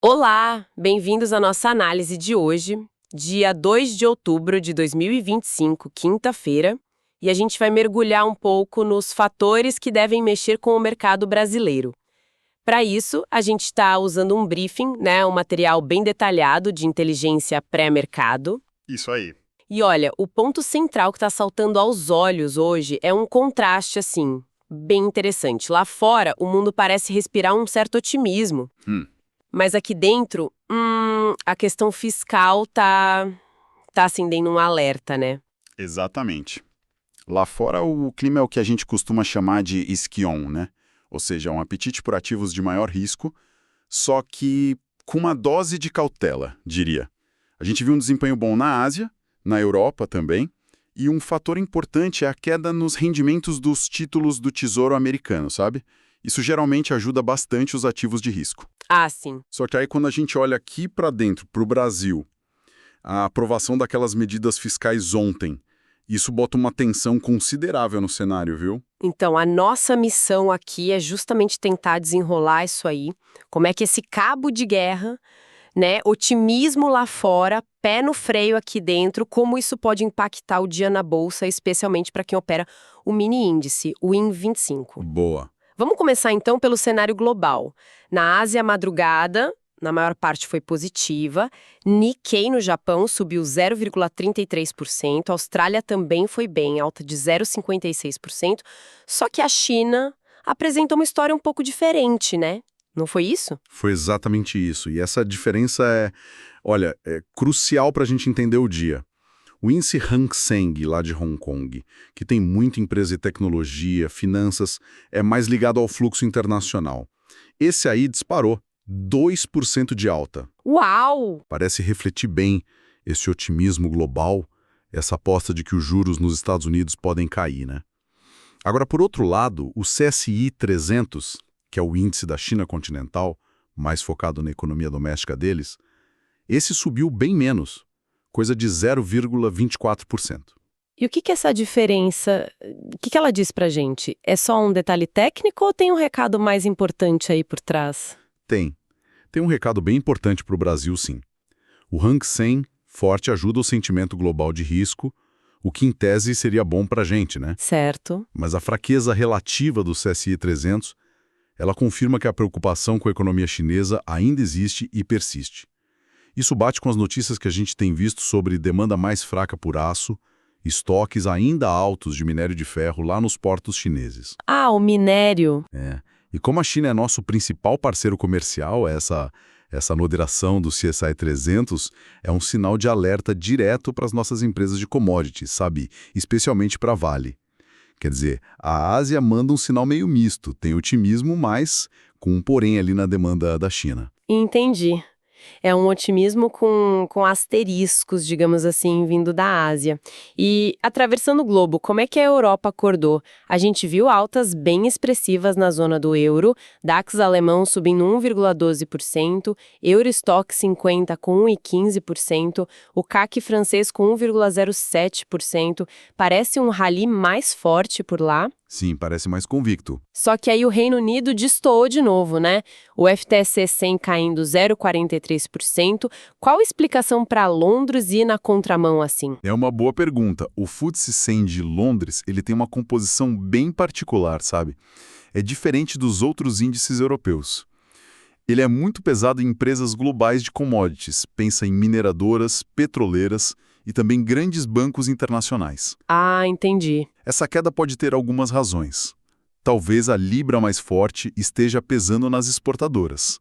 Olá, bem-vindos à nossa análise de hoje, dia 2 de outubro de 2025, quinta-feira, e a gente vai mergulhar um pouco nos fatores que devem mexer com o mercado brasileiro. Para isso, a gente está usando um briefing, né, um material bem detalhado de inteligência pré-mercado. Isso aí. E olha, o ponto central que está saltando aos olhos hoje é um contraste, assim, bem interessante. Lá fora, o mundo parece respirar um certo otimismo. Mas aqui dentro, a questão fiscal tá acendendo um alerta, né? Exatamente. Lá fora, o clima é o que a gente costuma chamar de isquion, né? Ou seja, um apetite por ativos de maior risco, só que com uma dose de cautela, diria. A gente viu um desempenho bom na Ásia, na Europa também, e um fator importante é a queda nos rendimentos dos títulos do Tesouro americano, sabe? Isso geralmente ajuda bastante os ativos de risco. Ah, sim. Só que aí quando a gente olha aqui para dentro, para o Brasil, a aprovação daquelas medidas fiscais ontem, isso bota uma tensão considerável no cenário, viu? Então, a nossa missão aqui é justamente tentar desenrolar isso aí. Como é que esse cabo de guerra, né, otimismo lá fora, pé no freio aqui dentro, como isso pode impactar o dia na bolsa, especialmente para quem opera o mini índice, o IN25. Boa. Vamos começar então pelo cenário global. Na Ásia, a madrugada, na maior parte foi positiva. Nikkei no Japão subiu 0,33%. A Austrália também foi bem, alta de 0,56%. Só que a China apresentou uma história um pouco diferente, né? Não foi isso? Foi exatamente isso. E essa diferença é crucial para a gente entender o dia. O índice Hang Seng, lá de Hong Kong, que tem muita empresa de tecnologia, finanças, é mais ligado ao fluxo internacional. Esse aí disparou 2% de alta. Uau! Parece refletir bem esse otimismo global, essa aposta de que os juros nos Estados Unidos podem cair, né? Agora, por outro lado, o CSI 300, que é o índice da China continental, mais focado na economia doméstica deles, esse subiu bem menos, coisa de 0,24%. E o que essa diferença, o que ela diz pra gente? É só um detalhe técnico ou tem um recado mais importante aí por trás? Tem um recado bem importante para o Brasil, sim. O Hang Seng forte ajuda o sentimento global de risco, o que em tese seria bom para a gente, né? Certo. Mas a fraqueza relativa do CSI 300, ela confirma que a preocupação com a economia chinesa ainda existe e persiste. Isso bate com as notícias que a gente tem visto sobre demanda mais fraca por aço, estoques ainda altos de minério de ferro lá nos portos chineses. Ah, o minério. E como a China é nosso principal parceiro comercial, essa moderação do CSI 300 é um sinal de alerta direto para as nossas empresas de commodities, sabe? Especialmente para a Vale. Quer dizer, a Ásia manda um sinal meio misto, tem otimismo, mas com um porém ali na demanda da China. Entendi. É um otimismo com asteriscos, digamos assim, vindo da Ásia. E, atravessando o globo, como é que a Europa acordou? A gente viu altas bem expressivas na zona do euro, DAX alemão subindo 1,12%, Eurostock 50 com 1,15%, o CAC francês com 1,07%. Parece um rally mais forte por lá. Sim, parece mais convicto. Só que aí o Reino Unido destoou de novo, né? O FTSE 100 caindo 0,43%. Qual a explicação para Londres ir na contramão assim? É uma boa pergunta. O FTSE 100 de Londres, ele tem uma composição bem particular, sabe? É diferente dos outros índices europeus. Ele é muito pesado em empresas globais de commodities, pensa em mineradoras, petroleiras e também grandes bancos internacionais. Ah, entendi. Essa queda pode ter algumas razões. Talvez a libra mais forte esteja pesando nas exportadoras.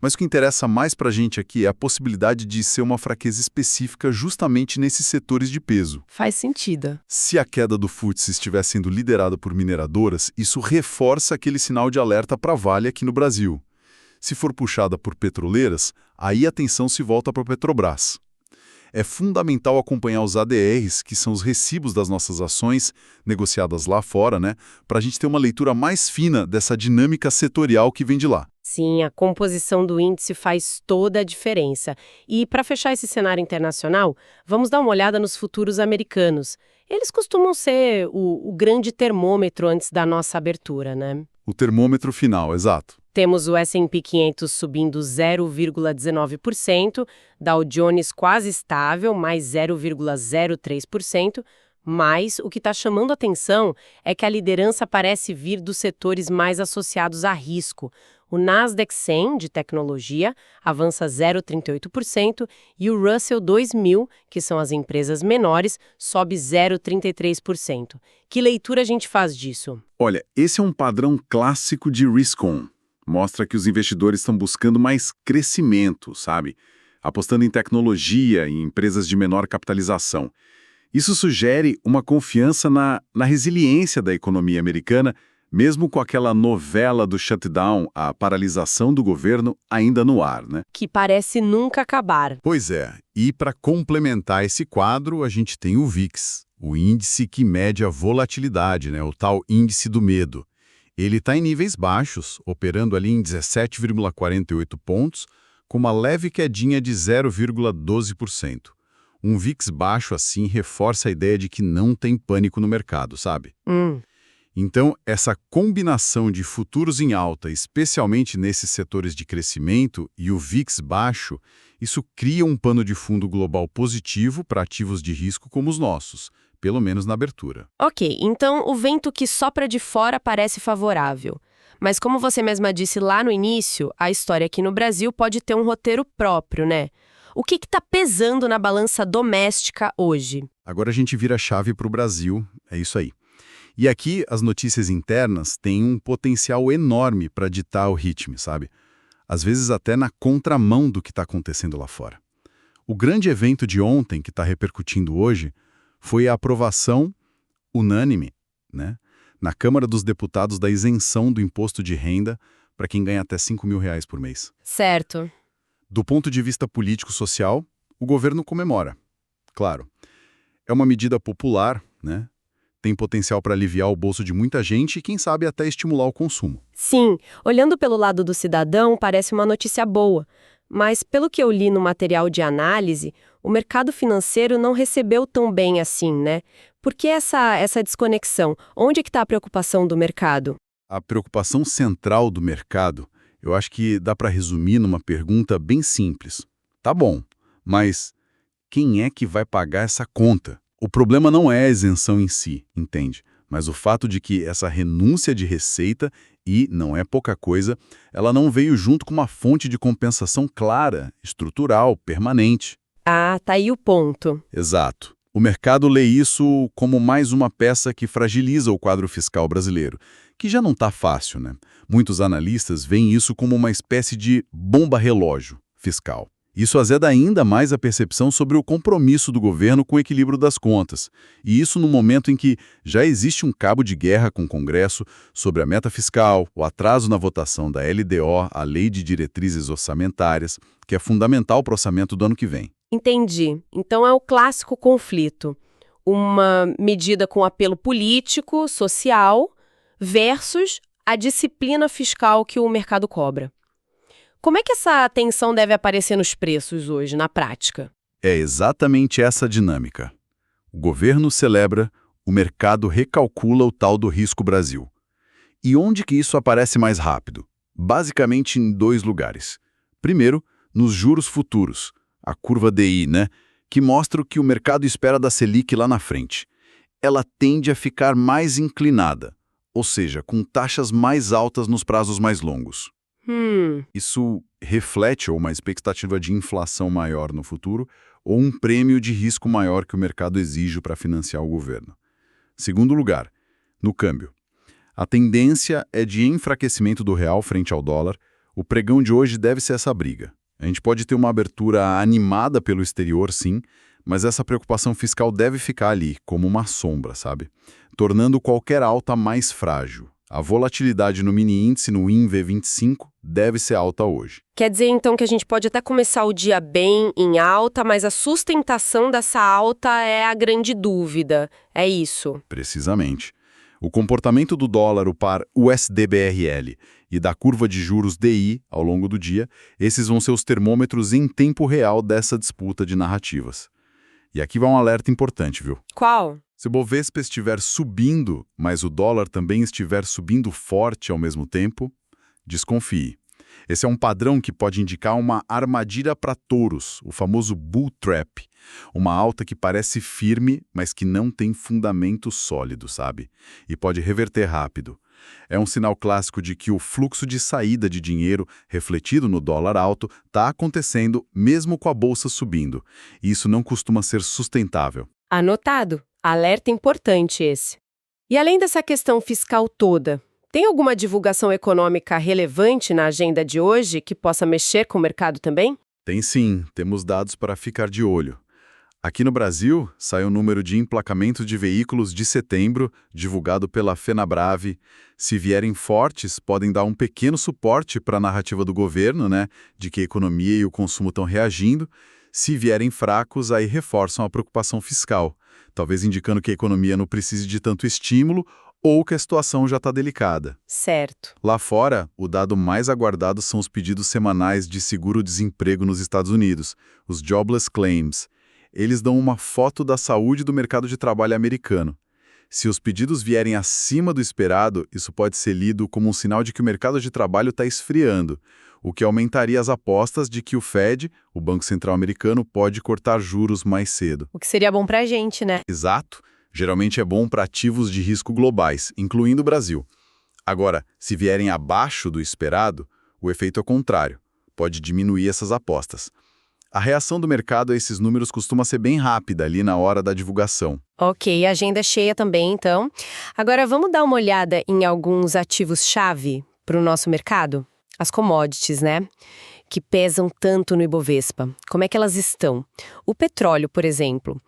Mas o que interessa mais para a gente aqui é a possibilidade de ser uma fraqueza específica justamente nesses setores de peso. Faz sentido. Se a queda do FTSE estiver sendo liderada por mineradoras, isso reforça aquele sinal de alerta para a Vale aqui no Brasil. Se for puxada por petroleiras, aí a atenção se volta para a Petrobras. É fundamental acompanhar os ADRs, que são os recibos das nossas ações negociadas lá fora, né? Para a gente ter uma leitura mais fina dessa dinâmica setorial que vem de lá. Sim, a composição do índice faz toda a diferença. E para fechar esse cenário internacional, vamos dar uma olhada nos futuros americanos. Eles costumam ser o grande termômetro antes da nossa abertura, né? O termômetro final, exato. Temos o S&P 500 subindo 0,19%, Dow Jones quase estável, mais 0,03%, mas o que está chamando atenção é que a liderança parece vir dos setores mais associados a risco. O Nasdaq 100, de tecnologia, avança 0,38% e o Russell 2000, que são as empresas menores, sobe 0,33%. Que leitura a gente faz disso? Olha, esse é um padrão clássico de risk-on. Mostra que os investidores estão buscando mais crescimento, sabe? Apostando em tecnologia e em empresas de menor capitalização. Isso sugere uma confiança na resiliência da economia americana, mesmo com aquela novela do shutdown, a paralisação do governo, ainda no ar, né? Que parece nunca acabar. Pois é, e para complementar esse quadro, a gente tem o VIX, o índice que mede a volatilidade, né? O tal índice do medo. Ele está em níveis baixos, operando ali em 17,48 pontos, com uma leve quedinha de 0,12%. Um VIX baixo assim reforça a ideia de que não tem pânico no mercado, sabe? Então, essa combinação de futuros em alta, especialmente nesses setores de crescimento, e o VIX baixo, isso cria um pano de fundo global positivo para ativos de risco como os nossos, pelo menos na abertura. Ok, então o vento que sopra de fora parece favorável. Mas como você mesma disse lá no início, a história aqui no Brasil pode ter um roteiro próprio, né? O que está pesando na balança doméstica hoje? Agora a gente vira a chave para o Brasil, é isso aí. E aqui as notícias internas têm um potencial enorme para ditar o ritmo, sabe? Às vezes até na contramão do que está acontecendo lá fora. O grande evento de ontem, que está repercutindo hoje, foi a aprovação unânime, né, na Câmara dos Deputados da isenção do imposto de renda para quem ganha até R$ 5.000 por mês. Certo. Do ponto de vista político-social, o governo comemora. Claro, é uma medida popular, né? Tem potencial para aliviar o bolso de muita gente e, quem sabe, até estimular o consumo. Sim, olhando pelo lado do cidadão, parece uma notícia boa. Mas, pelo que eu li no material de análise, o mercado financeiro não recebeu tão bem assim, né? Por que essa desconexão? Onde é que está a preocupação do mercado? A preocupação central do mercado, eu acho que dá para resumir numa pergunta bem simples. Tá bom, mas quem é que vai pagar essa conta? O problema não é a isenção em si, entende? Mas o fato de que essa renúncia de receita, e não é pouca coisa, ela não veio junto com uma fonte de compensação clara, estrutural, permanente. Ah, tá aí o ponto. Exato. O mercado lê isso como mais uma peça que fragiliza o quadro fiscal brasileiro, que já não está fácil, né? Muitos analistas veem isso como uma espécie de bomba-relógio fiscal. Isso azeda ainda mais a percepção sobre o compromisso do governo com o equilíbrio das contas. E isso no momento em que já existe um cabo de guerra com o Congresso sobre a meta fiscal, o atraso na votação da LDO, a Lei de Diretrizes Orçamentárias, que é fundamental para o orçamento do ano que vem. Entendi. Então é o clássico conflito. Uma medida com apelo político, social, versus a disciplina fiscal que o mercado cobra. Como é que essa tensão deve aparecer nos preços hoje, na prática? É exatamente essa dinâmica. O governo celebra, o mercado recalcula o tal do risco Brasil. E onde que isso aparece mais rápido? Basicamente em dois lugares. Primeiro, nos juros futuros, a curva DI, né, que mostra o que o mercado espera da Selic lá na frente. Ela tende a ficar mais inclinada, ou seja, com taxas mais altas nos prazos mais longos. Isso reflete ou uma expectativa de inflação maior no futuro ou um prêmio de risco maior que o mercado exige para financiar o governo. Segundo lugar, no câmbio. A tendência é de enfraquecimento do real frente ao dólar. O pregão de hoje deve ser essa briga. A gente pode ter uma abertura animada pelo exterior, sim, mas essa preocupação fiscal deve ficar ali, como uma sombra, sabe? Tornando qualquer alta mais frágil. A volatilidade no mini-índice, no INVE25, deve ser alta hoje. Quer dizer, então, que a gente pode até começar o dia bem, em alta, mas a sustentação dessa alta é a grande dúvida. É isso? Precisamente. O comportamento do dólar, o par USD-BRL, e da curva de juros DI ao longo do dia, esses vão ser os termômetros em tempo real dessa disputa de narrativas. E aqui vai um alerta importante, viu? Qual? Se o Bovespa estiver subindo, mas o dólar também estiver subindo forte ao mesmo tempo, Desconfie. Esse é um padrão que pode indicar uma armadilha para touros, o famoso bull trap. Uma alta que parece firme, mas que não tem fundamento sólido, sabe? E pode reverter rápido. É um sinal clássico de que o fluxo de saída de dinheiro, refletido no dólar alto, está acontecendo mesmo com a bolsa subindo. E isso não costuma ser sustentável. Anotado. Alerta importante esse. E além dessa questão fiscal toda, tem alguma divulgação econômica relevante na agenda de hoje que possa mexer com o mercado também? Tem sim, temos dados para ficar de olho. Aqui no Brasil, sai o número de emplacamento de veículos de setembro, divulgado pela Fenabrave. Se vierem fortes, podem dar um pequeno suporte para a narrativa do governo, né, de que a economia e o consumo estão reagindo. Se vierem fracos, aí reforçam a preocupação fiscal, talvez indicando que a economia não precise de tanto estímulo ou que a situação já está delicada. Certo. Lá fora, o dado mais aguardado são os pedidos semanais de seguro-desemprego nos Estados Unidos, os Jobless Claims. Eles dão uma foto da saúde do mercado de trabalho americano. Se os pedidos vierem acima do esperado, isso pode ser lido como um sinal de que o mercado de trabalho está esfriando, o que aumentaria as apostas de que o Fed, o Banco Central Americano, pode cortar juros mais cedo. O que seria bom pra gente, né? Exato. Geralmente é bom para ativos de risco globais, incluindo o Brasil. Agora, se vierem abaixo do esperado, o efeito é contrário. Pode diminuir essas apostas. A reação do mercado a esses números costuma ser bem rápida ali na hora da divulgação. Ok, agenda cheia também, então. Agora vamos dar uma olhada em alguns ativos-chave para o nosso mercado? As commodities, né? Que pesam tanto no Ibovespa. Como é que elas estão? O petróleo, por exemplo.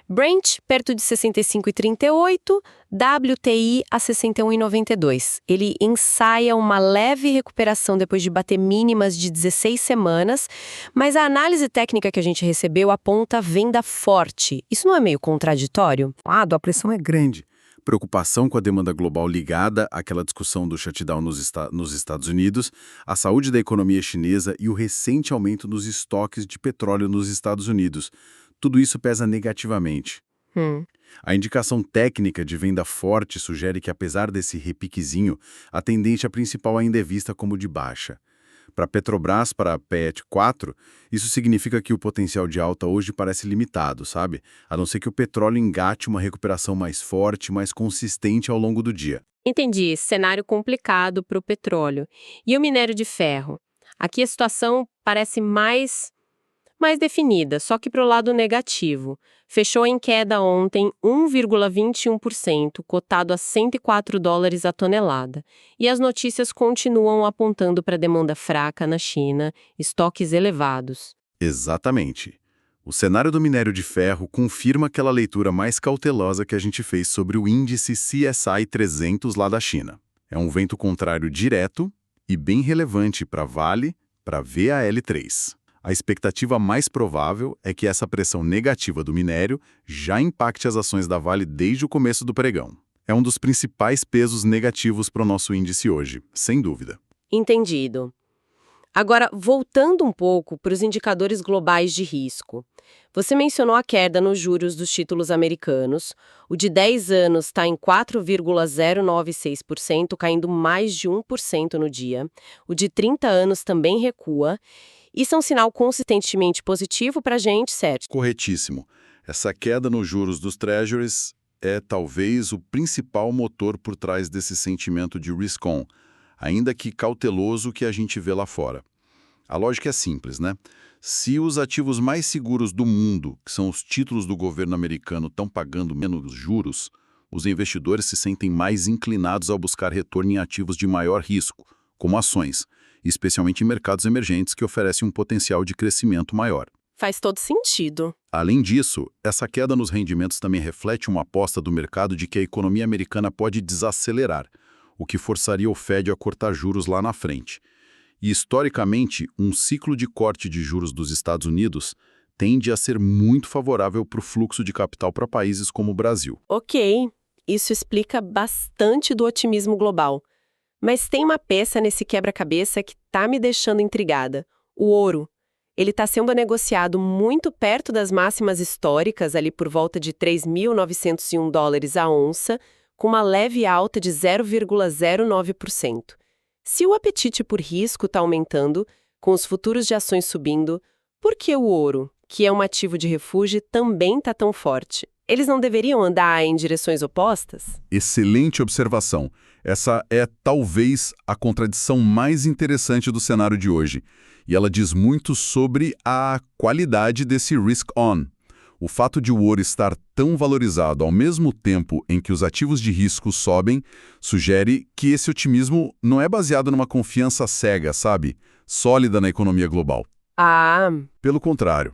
Brent, perto de 65,38, WTI a 61,92. Ele ensaia uma leve recuperação depois de bater mínimas de 16 semanas, mas a análise técnica que a gente recebeu aponta venda forte. Isso não é meio contraditório? A pressão é grande. Preocupação com a demanda global ligada àquela discussão do shutdown nos Estados Unidos, a saúde da economia chinesa e o recente aumento nos estoques de petróleo nos Estados Unidos. Tudo isso pesa negativamente. A indicação técnica de venda forte sugere que, apesar desse repiquezinho, a tendência principal ainda é vista como de baixa. Para Petrobras, para a PET 4, isso significa que o potencial de alta hoje parece limitado, sabe? A não ser que o petróleo engate uma recuperação mais forte, mais consistente ao longo do dia. Entendi, cenário complicado para o petróleo. E o minério de ferro? Aqui a situação parece mais definida, só que para o lado negativo. Fechou em queda ontem 1,21%, cotado a $104 a tonelada. E as notícias continuam apontando para demanda fraca na China, estoques elevados. Exatamente. O cenário do minério de ferro confirma aquela leitura mais cautelosa que a gente fez sobre o índice CSI 300 lá da China. É um vento contrário direto e bem relevante para Vale, para VAL3. A expectativa mais provável é que essa pressão negativa do minério já impacte as ações da Vale desde o começo do pregão. É um dos principais pesos negativos para o nosso índice hoje, sem dúvida. Entendido. Agora, voltando um pouco para os indicadores globais de risco. Você mencionou a queda nos juros dos títulos americanos. O de 10 anos está em 4,096%, caindo mais de 1% no dia. O de 30 anos também recua. Isso é um sinal consistentemente positivo para a gente, certo? Corretíssimo. Essa queda nos juros dos treasuries é talvez o principal motor por trás desse sentimento de risk-on, ainda que cauteloso que a gente vê lá fora. A lógica é simples, né? Se os ativos mais seguros do mundo, que são os títulos do governo americano, estão pagando menos juros, os investidores se sentem mais inclinados ao buscar retorno em ativos de maior risco, como ações, especialmente em mercados emergentes que oferecem um potencial de crescimento maior. Faz todo sentido. Além disso, essa queda nos rendimentos também reflete uma aposta do mercado de que a economia americana pode desacelerar, o que forçaria o Fed a cortar juros lá na frente. E, historicamente, um ciclo de corte de juros dos Estados Unidos tende a ser muito favorável para o fluxo de capital para países como o Brasil. Ok, isso explica bastante do otimismo global. Mas tem uma peça nesse quebra-cabeça que tá me deixando intrigada. O ouro. Ele está sendo negociado muito perto das máximas históricas, ali por volta de $3.901 a onça, com uma leve alta de 0,09%. Se o apetite por risco está aumentando, com os futuros de ações subindo, por que o ouro, que é um ativo de refúgio, também está tão forte? Eles não deveriam andar em direções opostas? Excelente observação. Essa é talvez a contradição mais interessante do cenário de hoje. E ela diz muito sobre a qualidade desse risk-on. O fato de o ouro estar tão valorizado ao mesmo tempo em que os ativos de risco sobem, sugere que esse otimismo não é baseado numa confiança cega, sabe? Sólida na economia global. Ah, Pelo contrário,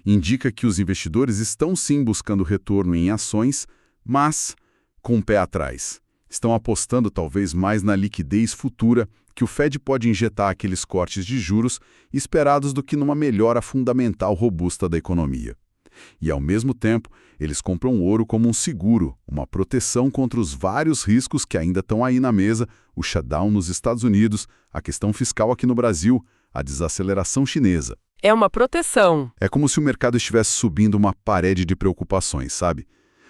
indica que os investidores estão sim buscando retorno em ações, mas com o pé atrás. Estão apostando talvez mais na liquidez futura que o Fed pode injetar aqueles cortes de juros esperados do que numa melhora fundamental robusta da economia. E, ao mesmo tempo, eles compram o ouro como um seguro, uma proteção contra os vários riscos que ainda estão aí na mesa, o shutdown nos Estados Unidos, a questão fiscal aqui no Brasil, a desaceleração chinesa. é uma proteção. É como se o mercado estivesse subindo uma parede de preocupações, sabe?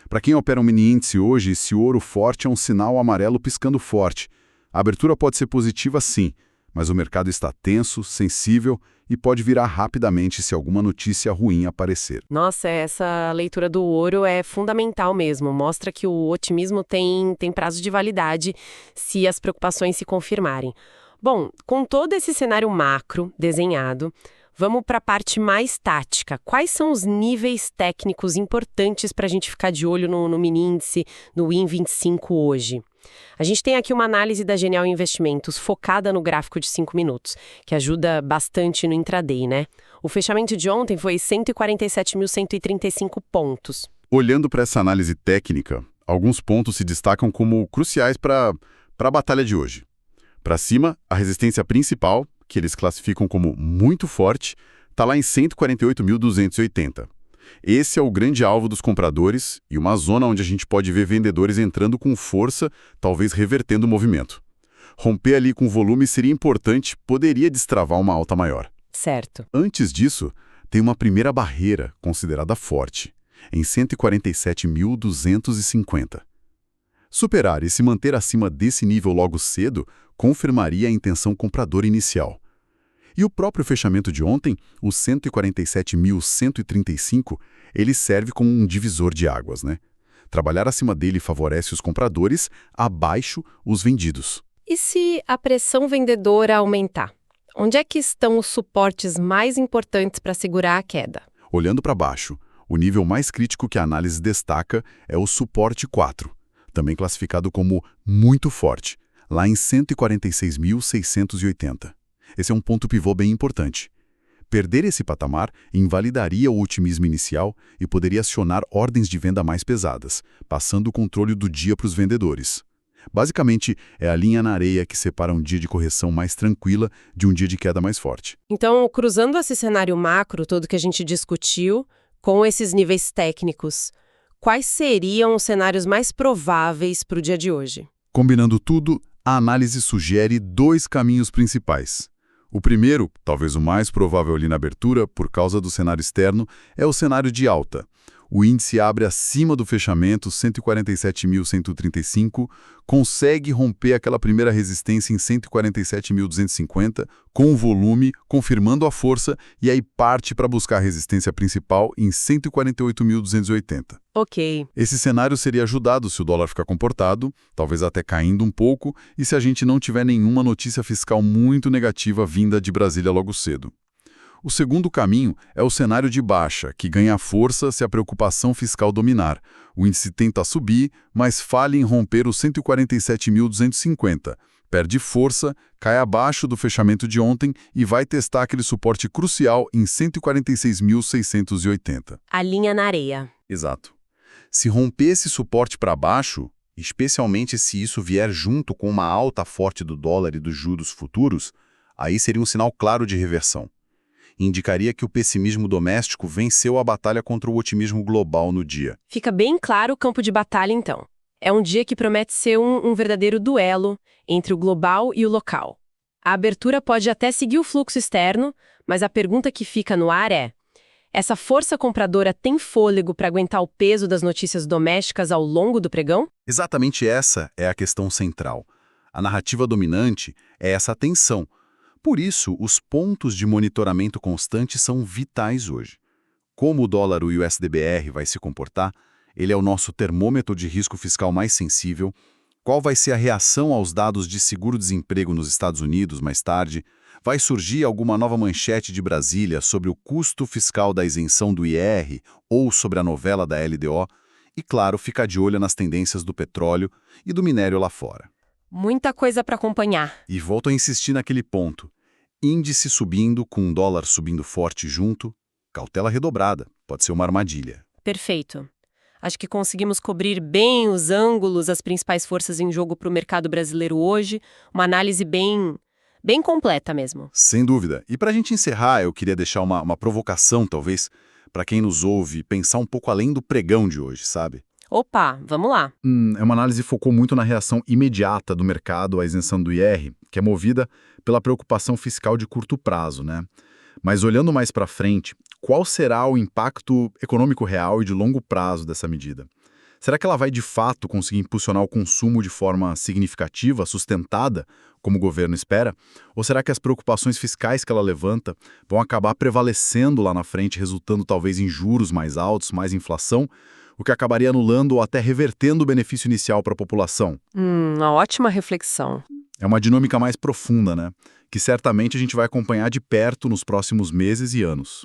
Para quem opera um mini índice hoje, esse ouro forte é um sinal amarelo piscando forte. A abertura pode ser positiva sim, mas o mercado está tenso, sensível e pode virar rapidamente se alguma notícia ruim aparecer. Nossa, essa leitura do ouro é fundamental mesmo. Mostra que o otimismo tem prazo de validade se as preocupações se confirmarem. Bom, com todo esse cenário macro desenhado, vamos para a parte mais tática. Quais são os níveis técnicos importantes para a gente ficar de olho no mini índice, no WIN25 hoje? A gente tem aqui uma análise da Genial Investimentos focada no gráfico de 5 minutos, que ajuda bastante no intraday, né? O fechamento de ontem foi 147.135 pontos. Olhando para essa análise técnica, alguns pontos se destacam como cruciais para a batalha de hoje. Para cima, a resistência principal, que eles classificam como muito forte, está lá em 148.280. Esse é o grande alvo dos compradores e uma zona onde a gente pode ver vendedores entrando com força, talvez revertendo o movimento. Romper ali com volume seria importante, poderia destravar uma alta maior. Certo. Antes disso, tem uma primeira barreira considerada forte, em 147.250. Superar e se manter acima desse nível logo cedo confirmaria a intenção compradora inicial. E o próprio fechamento de ontem, o 147.135, ele serve como um divisor de águas, né? Trabalhar acima dele favorece os compradores, abaixo os vendidos. E se a pressão vendedora aumentar? Onde é que estão os suportes mais importantes para segurar a queda? Olhando para baixo, o nível mais crítico que a análise destaca é o suporte 4, também classificado como muito forte, lá em 146.680. Esse é um ponto pivô bem importante. Perder esse patamar invalidaria o otimismo inicial e poderia acionar ordens de venda mais pesadas, passando o controle do dia para os vendedores. Basicamente, é a linha na areia que separa um dia de correção mais tranquila de um dia de queda mais forte. Então, cruzando esse cenário macro todo que a gente discutiu, com esses níveis técnicos, quais seriam os cenários mais prováveis para o dia de hoje? Combinando tudo, a análise sugere 2 caminhos principais. O primeiro, talvez o mais provável ali na abertura, por causa do cenário externo, é o cenário de alta. O índice abre acima do fechamento, 147.135, consegue romper aquela primeira resistência em 147.250, com o volume, confirmando a força, e aí parte para buscar a resistência principal em 148.280. Ok. Esse cenário seria ajudado se o dólar ficar comportado, talvez até caindo um pouco, e se a gente não tiver nenhuma notícia fiscal muito negativa vinda de Brasília logo cedo. O segundo caminho é o cenário de baixa, que ganha força se a preocupação fiscal dominar. O índice tenta subir, mas falha em romper os 147.250. Perde força, cai abaixo do fechamento de ontem e vai testar aquele suporte crucial em 146.680. A linha na areia. Exato. Se romper esse suporte para baixo, especialmente se isso vier junto com uma alta forte do dólar e dos juros futuros, aí seria um sinal claro de reversão. Indicaria que o pessimismo doméstico venceu a batalha contra o otimismo global no dia. Fica bem claro o campo de batalha, então. É um dia que promete ser um verdadeiro duelo entre o global e o local. A abertura pode até seguir o fluxo externo, mas a pergunta que fica no ar é: essa força compradora tem fôlego para aguentar o peso das notícias domésticas ao longo do pregão? Exatamente essa é a questão central. A narrativa dominante é essa tensão. Por isso, os pontos de monitoramento constante são vitais hoje. Como o dólar USDBR vai se comportar, ele é o nosso termômetro de risco fiscal mais sensível. Qual vai ser a reação aos dados de seguro-desemprego nos Estados Unidos mais tarde? Vai surgir alguma nova manchete de Brasília sobre o custo fiscal da isenção do IR ou sobre a novela da LDO? E, claro, ficar de olho nas tendências do petróleo e do minério lá fora. Muita coisa para acompanhar. E volto a insistir naquele ponto. Índice subindo com um dólar subindo forte junto, cautela redobrada, pode ser uma armadilha. Perfeito. Acho que conseguimos cobrir bem os ângulos, as principais forças em jogo para o mercado brasileiro hoje. Uma análise bem completa mesmo. Sem dúvida. E para a gente encerrar, eu queria deixar uma provocação, talvez, para quem nos ouve, pensar um pouco além do pregão de hoje, sabe? Opa, vamos lá. É uma análise que focou muito na reação imediata do mercado à isenção do IR, que é movida pela preocupação fiscal de curto prazo, né? Mas olhando mais para frente, qual será o impacto econômico real e de longo prazo dessa medida? Será que ela vai de fato conseguir impulsionar o consumo de forma significativa, sustentada, como o governo espera? Ou será que as preocupações fiscais que ela levanta vão acabar prevalecendo lá na frente, resultando talvez em juros mais altos, mais inflação, o que acabaria anulando ou até revertendo o benefício inicial para a população? Uma ótima reflexão. É uma dinâmica mais profunda, né? Que certamente a gente vai acompanhar de perto nos próximos meses e anos.